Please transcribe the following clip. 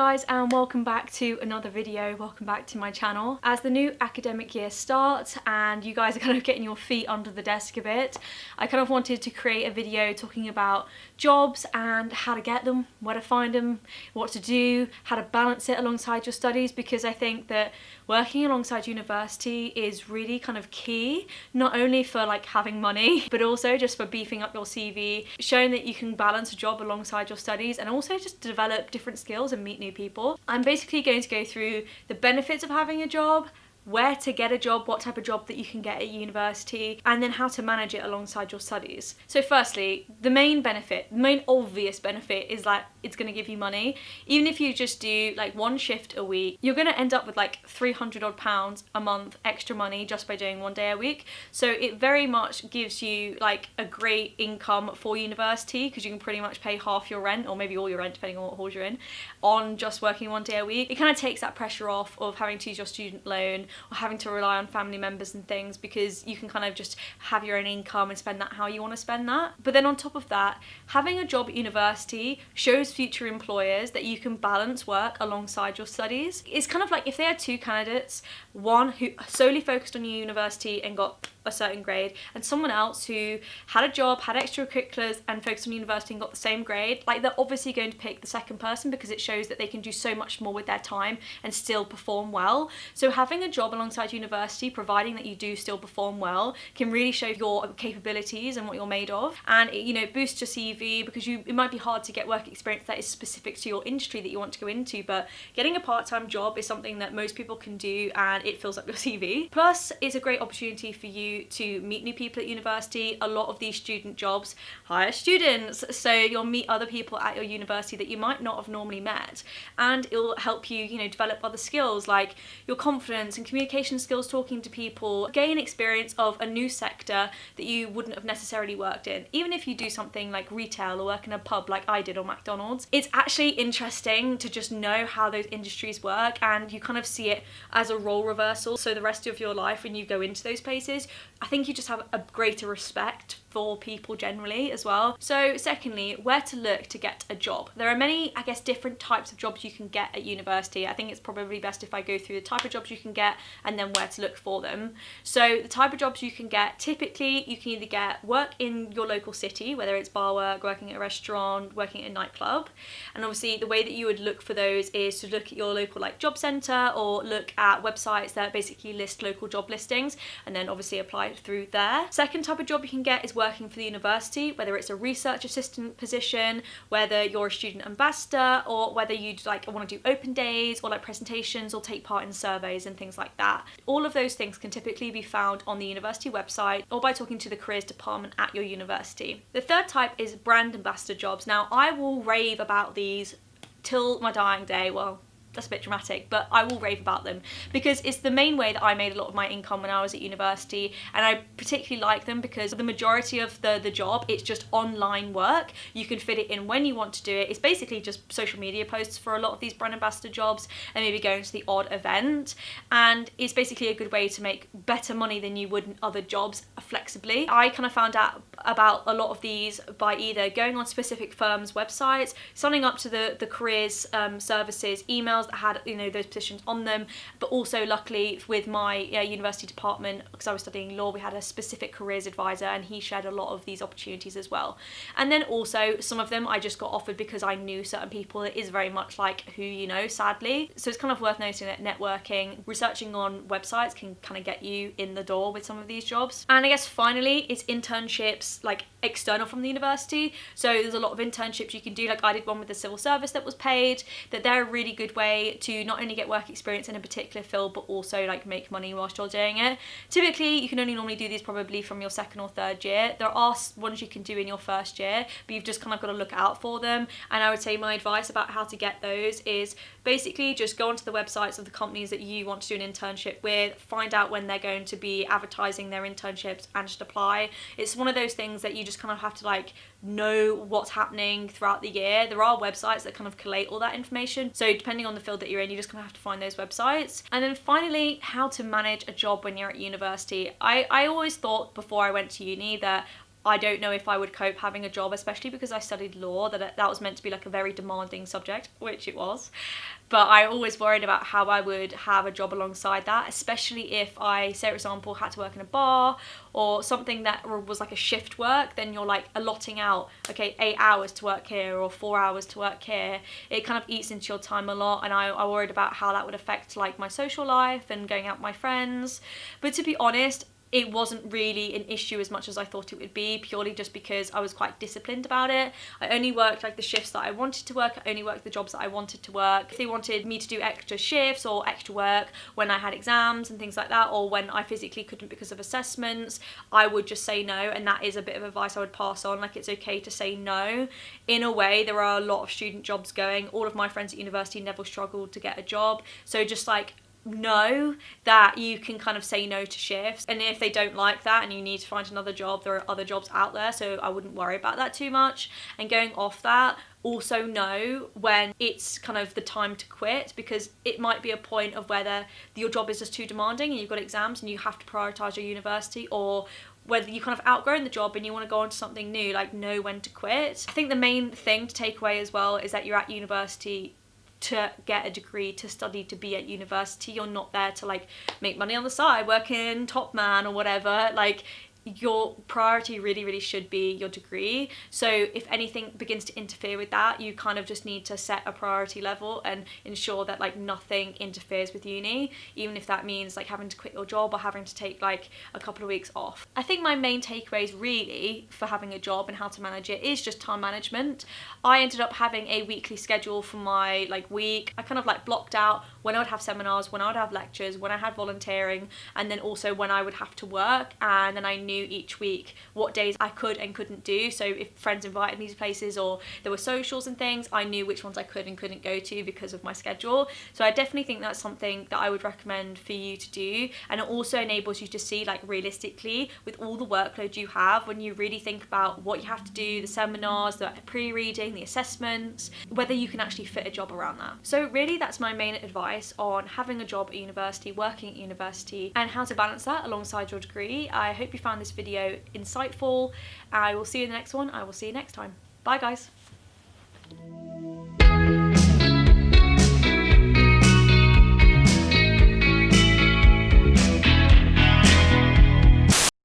guys, and welcome back to another video. Welcome back to my channel. As the new academic year starts and you guys are kind of getting your feet under the desk a bit, I kind of wanted to create a video talking about jobs and how to get them, where to find them, what to do, how to balance it alongside your studies, because I think that working alongside university is really kind of key, not only for like having money, but also just for beefing up your CV, showing that you can balance a job alongside your studies, and also just develop different skills and meet new people. I'm basically going to go through the benefits of having a job, where to get a job, what type of job that you can get at university, and then how to manage it alongside your studies. So firstly, the main obvious benefit is that it's going to give you money. Even if you just do like one shift a week, you're going to end up with like £300 odd a month extra money just by doing one day a week. So it very much gives you like a great income for university, because you can pretty much pay half your rent, or maybe all your rent depending on what halls you're in, on just working one day a week. It kind of takes that pressure off of having to use your student loan or having to rely on family members and things, because you can kind of just have your own income and spend that how you want to spend that. But then on top of that, having a job at university shows future employers that you can balance work alongside your studies. It's kind of like if they had two candidates, one who solely focused on university and got a certain grade, and someone else who had a job, had extracurriculars and focused on university and got the same grade, like they're obviously going to pick the second person, because it shows that they can do so much more with their time and still perform well. So having a job alongside university, providing that you do still perform well, can really show your capabilities and what you're made of, and it, you know, boosts your CV, because it might be hard to get work experience that is specific to your industry that you want to go into, but getting a part-time job is something that most people can do, and it fills up your CV. Plus, it's a great opportunity for you to meet new people at university. A lot of these student jobs hire students, so you'll meet other people at your university that you might not have normally met, and it'll help you, develop other skills like your confidence and communication skills, talking to people, gain experience of a new sector that you wouldn't have necessarily worked in. Even if you do something like retail or work in a pub like I did, or McDonald's, it's actually interesting to just know how those industries work, and you kind of see it as a role reversal. So the rest of your life, when you go into those places, I think you just have a greater respect for people generally as well. So secondly, where to look to get a job. There are many, I guess, different types of jobs you can get at university. I think it's probably best if I go through the type of jobs you can get and then where to look for them. So the type of jobs you can get, typically you can either get work in your local city, whether it's bar work, working at a restaurant, working at a nightclub. And obviously the way that you would look for those is to look at your local like job centre, or look at websites that basically list local job listings, and then obviously apply through there. Second type of job you can get is working for the university, whether it's a research assistant position, whether you're a student ambassador, or whether you want to do open days or like presentations or take part in surveys and things like that. All of those things can typically be found on the university website or by talking to the careers department at your university. The third type is brand ambassador jobs. Now, I will rave about these till my dying day. Well, that's a bit dramatic, but I will rave about them because it's the main way that I made a lot of my income when I was at university, and I particularly like them because the majority of the job, it's just online work. You can fit it in when you want to do it. It's basically just social media posts for a lot of these brand ambassador jobs, and maybe going to the odd event, and it's basically a good way to make better money than you would in other jobs flexibly. I kind of found out about a lot of these by either going on specific firms' websites, signing up to the careers services emails that had those positions on them, but also luckily with my university department, because I was studying law, we had a specific careers advisor, and he shared a lot of these opportunities as well. And then also some of them I just got offered because I knew certain people. It is very much like who you know, sadly. So it's kind of worth noting that networking, researching on websites can kind of get you in the door with some of these jobs. And I guess finally, it's internships like external from the university. So there's a lot of internships you can do. Like I did one with the civil service that was paid, that they're a really good way to not only get work experience in a particular field, but also like make money whilst you're doing it. Typically you can only normally do these probably from your second or third year. There are ones you can do in your first year, but you've just kind of got to look out for them. And I would say my advice about how to get those is basically just go onto the websites of the companies that you want to do an internship with, find out when they're going to be advertising their internships, and just apply. It's one of those things that you just kind of have to like know what's happening throughout the year. There are websites that kind of collate all that information, so depending on the field that you're in, you just kind of have to find those websites. And then finally, how to manage a job when you're at university. I always thought before I went to uni that I don't know if I would cope having a job, especially because I studied law, that was meant to be like a very demanding subject, which it was. But I always worried about how I would have a job alongside that, especially if I, say for example, had to work in a bar or something that was like a shift work. Then you're like allotting out, okay, 8 hours to work here or 4 hours to work here. It kind of eats into your time a lot, and I worried about how that would affect like my social life and going out with my friends. But to be honest, it wasn't really an issue as much as I thought it would be, purely just because I was quite disciplined about it. I only worked like the shifts that I wanted to work. I only worked the jobs that I wanted to work. If they wanted me to do extra shifts or extra work when I had exams and things like that, or when I physically couldn't because of assessments, I would just say no. And that is a bit of advice I would pass on. Like, it's okay to say no. In a way, there are a lot of student jobs going. All of my friends at university never struggled to get a job. So just like, know that you can kind of say no to shifts, and if they don't like that and you need to find another job, there are other jobs out there, so I wouldn't worry about that too much. And going off that, also know when it's kind of the time to quit, because it might be a point of whether your job is just too demanding and you've got exams and you have to prioritize your university, or whether you kind of outgrown the job and you want to go on to something new. Like, know when to quit. I think the main thing to take away as well is that you're at university to get a degree, to study, to be at university. You're not there to like make money on the side, work in Top Man or whatever. Like, your priority really should be your degree. So if anything begins to interfere with that, you kind of just need to set a priority level and ensure that like nothing interferes with uni, even if that means like having to quit your job or having to take like a couple of weeks off. I think my main takeaways really for having a job and how to manage it is just time management. I ended up having a weekly schedule for my like week. I kind of like blocked out when I would have seminars, when I would have lectures, when I had volunteering, and then also when I would have to work. And then I knew each week what days I could and couldn't do. So if friends invited me to places or there were socials and things, I knew which ones I could and couldn't go to because of my schedule. So I definitely think that's something that I would recommend for you to do. And it also enables you to see like realistically, with all the workload you have, when you really think about what you have to do, the seminars, the pre-reading, the assessments, whether you can actually fit a job around that. So really that's my main advice on having a job at university, working at university, and how to balance that alongside your degree. I hope you found this video insightful. I will see you in the next one. I will see you next time. Bye guys.